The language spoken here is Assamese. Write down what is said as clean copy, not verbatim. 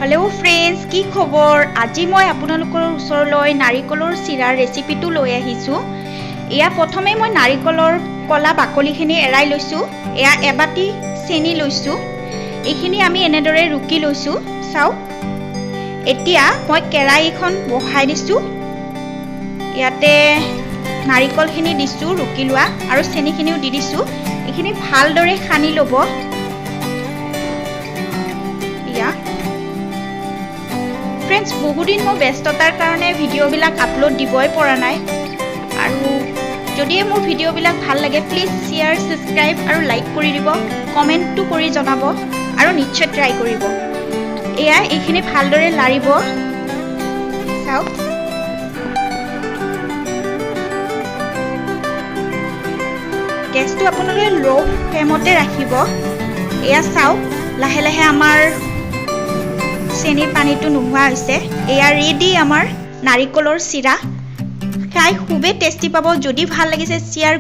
हेलो फ्रेंड्स की खबर আজি মই আপোনালোকৰ ওচৰলৈ নাৰিকলৰ চিৰাৰ ৰেচিপিটো লৈ আহিছো এয়া প্ৰথমে মই নাৰিকলৰ কলা বাকলিখিনি এৰাই লৈছো এয়া এবাটি চেনি লৈছো এইখিনি আমি এনেদৰে ৰুকি লৈছো চাও এতিয়া মই কেৰাহীখন বহাই দিছো ইয়াতে নাৰিকলখিনি দিছো ৰুকি লোৱা আৰু চেনিখিনিও দি দিছো এইখিনি ভালদৰে খানি লব ইয়া फ्रेंड्स बहुदिन मैं व्यस्ततार कारणे भिडिओ बिलाक आपलोड दिबई परा नाई आरु जदि मोर भिडिओ बिलाक भाल लागे प्लिज शेयर सब्सक्राइब आरु लाइक करि दिबो कमेन्टटो करि जनाबो आरु निश्चय ट्राई करिबो एया एखिनि भालदरे लारिबो चाও गैसटो आपनले लो फ्लेमते राखिबो एया चाও लाहे लाहे आमार চেনিৰ পানীটো নোহোৱা হৈছে এয়া ৰেডি আমাৰ নাৰিকলৰ চিৰা খাই খুবেই টেষ্টি পাব যদি ভাল লাগিছে শেয়াৰ